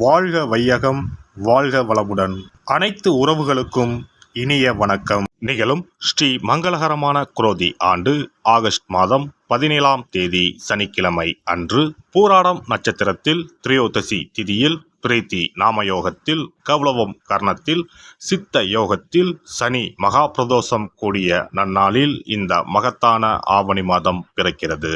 வாழ்க வையகம், வாழ்க வளமுடன். அனைத்து உறவுகளுக்கும் இனிய வணக்கம். நிகழும் ஸ்ரீ மங்களகரமான குரோதி ஆண்டு ஆகஸ்ட் மாதம் 17ஆம் தேதி சனிக்கிழமை அன்று பூராடம் நட்சத்திரத்தில் திரையோதசி திதியில் பிரீத்தி நாமயோகத்தில் கௌளவம் கர்ணத்தில் சித்த யோகத்தில் சனி மகா பிரதோஷம் கூடிய நன்னாளில் இந்த மகத்தான ஆவணி மாதம் பிறக்கிறது.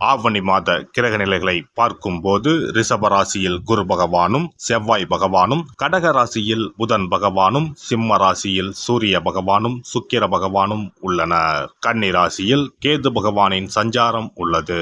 ஆவணி மாத கிரக நிலைகளை பார்க்கும் போது ரிஷப ராசியில் குரு பகவானும் செவ்வாய் பகவானும், கடக ராசியில் புதன் பகவானும், சிம்ம ராசியில் சூரிய பகவானும் சுக்கிர பகவானும் உள்ளனர். கன்னி ராசியில் கேது பகவானின் சஞ்சாரம் உள்ளது.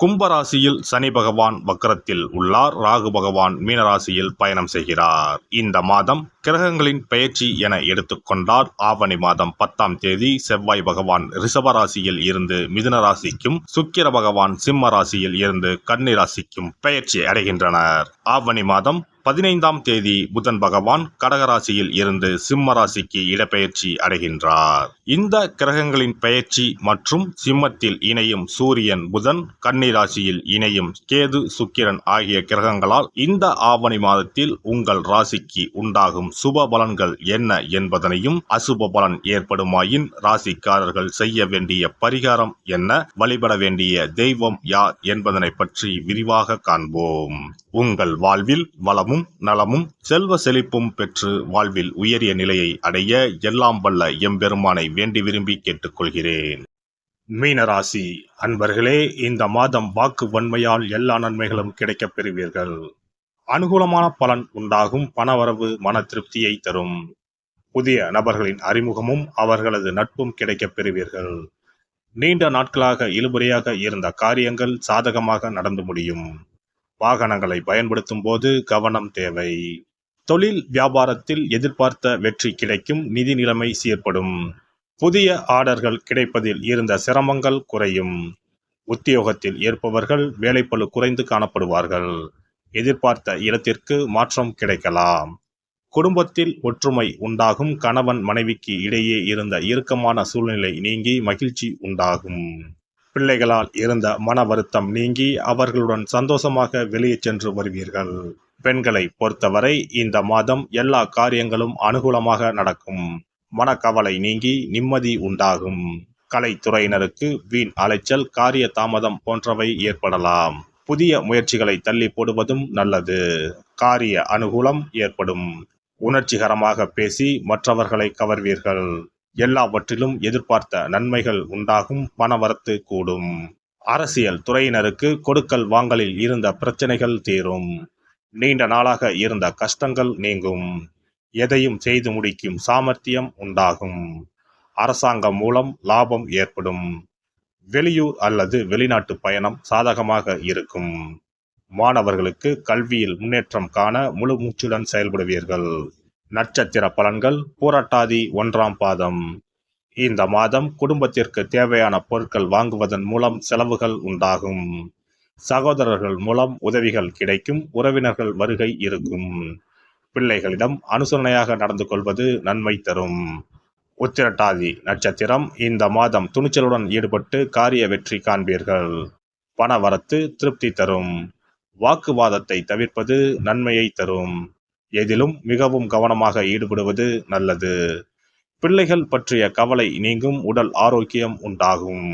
கும்ப ராசியில் சனி பகவான் வக்ரத்தில் உள்ளார். ராகு பகவான் மீனராசியில் பயணம் செய்கிறார். இந்த மாதம் கிரகங்களின் பெயர்ச்சி என எடுத்துக்கொண்டால் ஆவணி மாதம் 10ஆம் தேதி செவ்வாய் பகவான் ரிஷப ராசியில் இருந்து மிதுன ராசிக்கும், சுக்கிர பகவான் சிம்ம ராசியில் இருந்து கன்னி ராசிக்கும் பெயர்ச்சி அடைகின்றனர். ஆவணி மாதம் 15ஆம் தேதி புதன் பகவான் கடகராசியில் இருந்து சிம்ம ராசிக்கு இடப்பெயர்ச்சி அடைகின்றார். இந்த கிரகங்களின் பெயர்ச்சி மற்றும் சிம்மத்தில் இணையும் சூரியன் புதன், கன்னி ராசியில் இணையும் கேது சுக்கிரன் ஆகிய கிரகங்களால் இந்த ஆவணி மாதத்தில் உங்கள் ராசிக்கு உண்டாகும் சுப பலன்கள் என்ன என்பதனையும், அசுப பலன் ஏற்படுமாயின் ராசிக்காரர்கள் செய்ய வேண்டிய பரிகாரம் என்ன, வழிபட வேண்டிய தெய்வம் யார் என்பதனை பற்றி விரிவாக காண்போம். உங்கள் வாழ்வில் வளமும் நலமும் செல்வ செழிப்பும் பெற்று வாழ்வில் உயரிய நிலையை அடைய எல்லாம் வல்ல எம்பெருமானை வேண்டி விரும்பி கேட்டுக்கொள்கிறேன். மீனராசி அன்பர்களே, இந்த மாதம் வாக்கு வன்மையால் எல்லா நன்மைகளும் கிடைக்கப் பெறுவீர்கள். அனுகூலமான பலன் உண்டாகும். பணவரவு மன திருப்தியை தரும். புதிய நபர்களின் அறிமுகமும் அவர்களது நட்பும் கிடைக்கப் பெறுவீர்கள். நீண்ட நாட்களாக இழுபறியாக இருந்த காரியங்கள் சாதகமாக நடந்து முடியும். வாகனங்களை பயன்படுத்தும் போது கவனம் தேவை. தொழில் வியாபாரத்தில் எதிர்பார்த்த வெற்றி கிடைக்கும். நிதி நிலைமை சீர்படும். புதிய ஆர்டர்கள் கிடைப்பதில் இருந்த சிரமங்கள் குறையும். உத்தியோகத்தில் இருப்பவர்கள் வேலைப்பளு குறைந்து காணப்படுவார்கள். எதிர்பார்த்த இடத்திற்கு மாற்றம் கிடைக்கலாம். குடும்பத்தில் ஒற்றுமை உண்டாகும். கணவன் மனைவிக்கு இடையே இருந்த இறுக்கமான சூழ்நிலை நீங்கி மகிழ்ச்சி உண்டாகும். பிள்ளைகளால் இருந்த மன வருத்தம் நீங்கி அவர்களுடன் சந்தோஷமாக வெளியே சென்று வருவீர்கள். பெண்களை பொறுத்தவரை இந்த மாதம் எல்லா காரியங்களும் அனுகூலமாக நடக்கும். மனக்கவலை நீங்கி நிம்மதி உண்டாகும். கலைத்துறையினருக்கு வீண் அலைச்சல், காரிய தாமதம் போன்றவை ஏற்படலாம். புதிய முயற்சிகளை தள்ளி போடுவதும் நல்லது. காரிய அனுகூலம் ஏற்படும். உணர்ச்சிகரமாக பேசி மற்றவர்களை கவர்வீர்கள். எல்லாவற்றிலும் எதிர்பார்த்த நன்மைகள் உண்டாகும். பணவரத்து கூடும். அரசியல் துறையினருக்கு கொடுக்கல் வாங்கலில் இருந்த பிரச்சனைகள் தீரும். நீண்ட நாளாக இருந்த கஷ்டங்கள் நீங்கும். எதையும் செய்து முடிக்கும் சாமர்த்தியம் உண்டாகும். அரசாங்கம் மூலம் லாபம் ஏற்படும். வெளியூர் அல்லது வெளிநாட்டு பயணம் சாதகமாக இருக்கும். மாணவர்களுக்கு கல்வியில் முன்னேற்றம் காண முழு மூச்சுடன் செயல்படுவீர்கள். நட்சத்திர பலன்கள் பூரட்டாதி 1ஆம் பாதம். இந்த மாதம் குடும்பத்திற்கு தேவையான பொருட்கள் வாங்குவதன் மூலம் செலவுகள் உண்டாகும். சகோதரர்கள் மூலம் உதவிகள் கிடைக்கும். உறவினர்கள் வருகை இருக்கும். பிள்ளைகளிடம் அனுசரணையாக நடந்து கொள்வது நன்மை தரும். உத்திரட்டாதி நட்சத்திரம். இந்த மாதம் துணிச்சலுடன் ஈடுபட்டு காரிய வெற்றி காண்பீர்கள். பணவரத்து திருப்தி தரும். வாக்குவாதத்தை தவிர்ப்பது நன்மையை தரும். எதிலும் மிகவும் கவனமாக ஈடுபடுவது நல்லது. பிள்ளைகள் பற்றிய கவலை நீங்கும். உடல் ஆரோக்கியம் உண்டாகும்.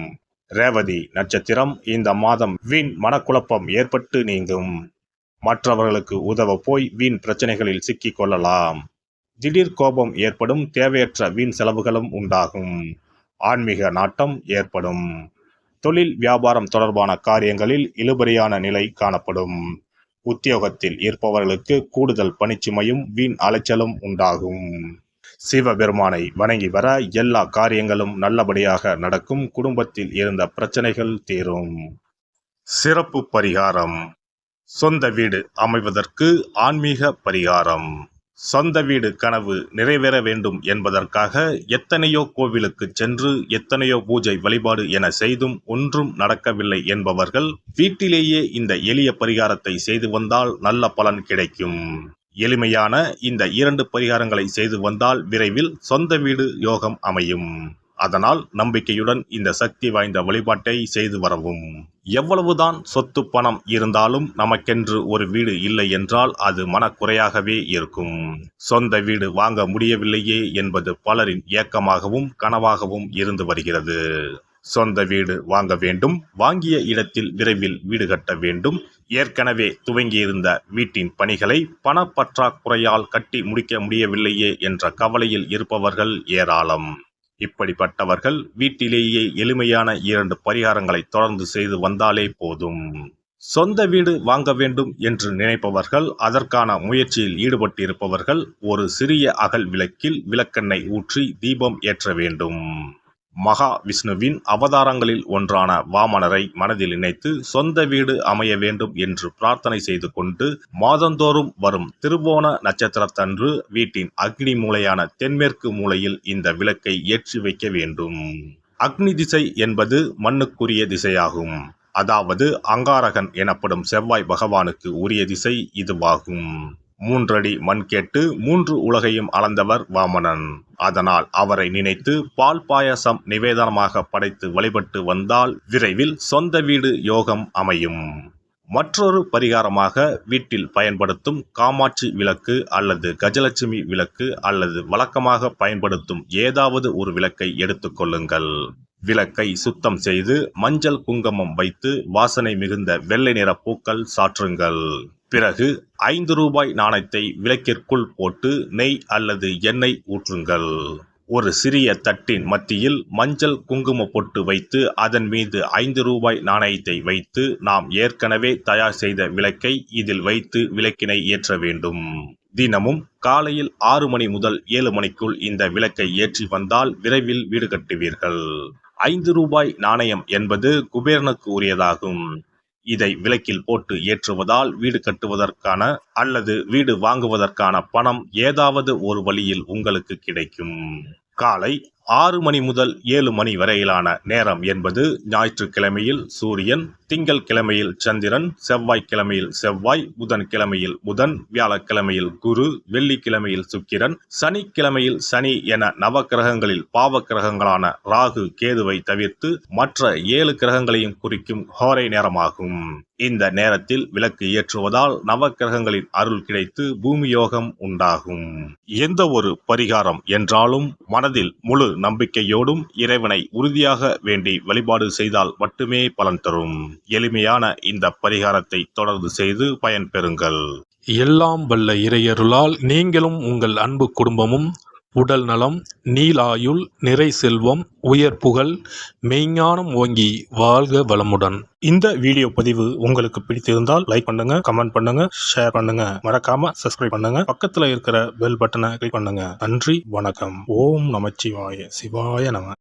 ரேவதி நட்சத்திரம். இந்த மாதம் வீண் மனக்குழப்பம் ஏற்பட்டு நீங்கும். மற்றவர்களுக்கு உதவ போய் வீண் பிரச்சனைகளில் சிக்கிக் கொள்ளலாம். திடீர் கோபம் ஏற்படும். தேவையற்ற வீண் செலவுகளும் உண்டாகும். ஆன்மீக நாட்டம் ஏற்படும். தொழில் வியாபாரம் தொடர்பான காரியங்களில் இழுபறியான நிலை காணப்படும். உத்தியோகத்தில் இருப்பவர்களுக்கு கூடுதல் பணிச்சுமையும் வீண் அலைச்சலும் உண்டாகும். சிவபெருமானை வணங்கி வர எல்லா காரியங்களும் நல்லபடியாக நடக்கும். குடும்பத்தில் இருந்த பிரச்சனைகள் தீரும். சிறப்பு பரிகாரம். சொந்த வீடு அமைவதற்கு ஆன்மீக பரிகாரம். சொந்த வீடு கனவு நிறைவேற வேண்டும் என்பதற்காக எத்தனையோ கோவிலுக்கு சென்று எத்தனையோ பூஜை வழிபாடு என செய்தும் ஒன்றும் நடக்கவில்லை என்பவர்கள் வீட்டிலேயே இந்த எளிய பரிகாரத்தை செய்து வந்தால் நல்ல பலன் கிடைக்கும். எளிமையான இந்த 2 பரிகாரங்களை செய்து வந்தால் விரைவில் சொந்த வீடு யோகம் அமையும். அதனால் நம்பிக்கையுடன் இந்த சக்தி வாய்ந்த வழிபாட்டை செய்து வரவும். எவ்வளவுதான் சொத்து பணம் இருந்தாலும் நமக்கென்று ஒரு வீடு இல்லை என்றால் அது மனக்குறையாகவே இருக்கும். சொந்த வீடு வாங்க முடியவில்லையே என்பது பலரின் ஏக்கமாகவும் கனவாகவும் இருந்து வருகிறது. சொந்த வீடு வாங்க வேண்டும், வாங்கிய இடத்தில் விரைவில் வீடு கட்ட வேண்டும், ஏற்கனவே துவங்கியிருந்த வீட்டின் பணிகளை பணப்பற்றாக்குறையால் கட்டி முடிக்க முடியவில்லையே என்ற கவலையில் இருப்பவர்கள் ஏராளம். இப்படிப்பட்டவர்கள் வீட்டிலேயே எளிமையான 2 பரிகாரங்களை தொடர்ந்து செய்து வந்தாலே போதும். சொந்த வீடு வாங்க வேண்டும் என்று நினைப்பவர்கள், அதற்கான முயற்சியில் ஈடுபட்டிருப்பவர்கள் ஒரு சிறிய அகல் விளக்கில் விளக்கெண்ணெய் ஊற்றி தீபம் ஏற்ற வேண்டும். மகா விஷ்ணுவின் அவதாரங்களில் ஒன்றான வாமனரை மனதில் நினைத்து சொந்த வீடு அமைய வேண்டும் என்று பிரார்த்தனை செய்து கொண்டு மாதந்தோறும் வரும் திருவோண நட்சத்திரத்தன்று வீட்டின் அக்னி மூலையான தென்மேற்கு மூலையில் இந்த விளக்கை ஏற்றி வைக்க வேண்டும். அக்னி திசை என்பது மண்ணுக்குரிய திசையாகும். அதாவது அங்காரகன் எனப்படும் செவ்வாய் பகவானுக்கு உரிய திசை இதுவாகும். 3 அடி மண் கேட்டு 3 உலகையும் அளந்தவர் வாமனன். அதனால் அவரை நினைத்து பால் பாயசம் நிவேதனமாக படைத்து வழிபட்டு வந்தால் விரைவில் சொந்த வீடு யோகம் அமையும். மற்றொரு பரிகாரமாக வீட்டில் பயன்படுத்தும் காமாட்சி விளக்கு அல்லது கஜலட்சுமி விளக்கு அல்லது வழக்கமாக பயன்படுத்தும் ஏதாவது ஒரு விளக்கை எடுத்துக்கொள்ளுங்கள். விளக்கை சுத்தம் செய்து மஞ்சள் குங்குமம் வைத்து வாசனை மிகுந்த வெள்ளை நிற பூக்கள் சாற்றுங்கள். பிறகு 5 ரூபாய் நாணயத்தை விளக்கிற்குள் போட்டு நெய் அல்லது எண்ணெய் ஊற்றுங்கள். ஒரு சிறிய தட்டின் மத்தியில் மஞ்சள் குங்கும பொட்டு வைத்து அதன் மீது 5 ரூபாய் நாணயத்தை வைத்து நாம் ஏற்கனவே தயார் செய்த விளக்கை இதில் வைத்து விளக்கினை ஏற்ற வேண்டும். தினமும் காலையில் 6 மணி முதல் 7 மணிக்குள் இந்த விளக்கை ஏற்றி வந்தால் விரைவில் வீடு கட்டுவீர்கள். 5 ரூபாய் நாணயம் என்பது குபேரனுக்கு உரியதாகும். இதை விளக்கில் போட்டு ஏற்றுவதால் வீடு கட்டுவதற்கான அல்லது வீடு வாங்குவதற்கான பணம் ஏதாவது ஒரு வழியில் உங்களுக்கு கிடைக்கும். காலை 6 மணி முதல் 7 மணி வரையிலான நேரம் என்பது ஞாயிற்றுக்கிழமையில் சூரியன், திங்கள் கிழமையில் சந்திரன், செவ்வாய்க்கிழமையில் செவ்வாய், புதன் கிழமையில் புதன், வியாழக்கிழமையில் குரு, வெள்ளிக்கிழமையில் சுக்கிரன், சனிக்கிழமையில் சனி என நவக்கிரகங்களில் பாவ கிரகங்களான ராகு கேதுவை தவிர்த்து மற்ற 7 கிரகங்களையும் குறிக்கும் ஹோரை நேரமாகும். இந்த நேரத்தில் விளக்கு ஏற்றுவதால் நவக்கிரகங்களின் அருள் கிடைத்து பூமி யோகம் உண்டாகும். எந்த ஒரு பரிகாரம் என்றாலும் மனதில் முழு நம்பிக்கையோடும் இறைவனை உறுதியாக வேண்டி வழிபாடு செய்தால் மட்டுமே பலன் தரும். எளிமையான இந்த பரிகாரத்தை தொடர்ந்து செய்து பயன் பெறுங்கள். எல்லாம் வல்ல இறையருளால் நீங்களும் உங்கள் அன்பு குடும்பமும் உடல் நலம், நீலாயுள், நிறை செல்வம், உயர் புகழ், மெய்ஞானம் ஓங்கி வாழ்க வளமுடன். இந்த வீடியோ பதிவு உங்களுக்கு பிடித்திருந்தால் லைக் பண்ணுங்க, கமெண்ட் பண்ணுங்க, ஷேர் பண்ணுங்க, மறக்காம சப்ஸ்கிரைப் பண்ணுங்க, பக்கத்துல இருக்கிற பெல் பட்டனை கிளிக் பண்ணுங்க. நன்றி, வணக்கம். ஓம் நமச்சிவாய, சிவாய நம.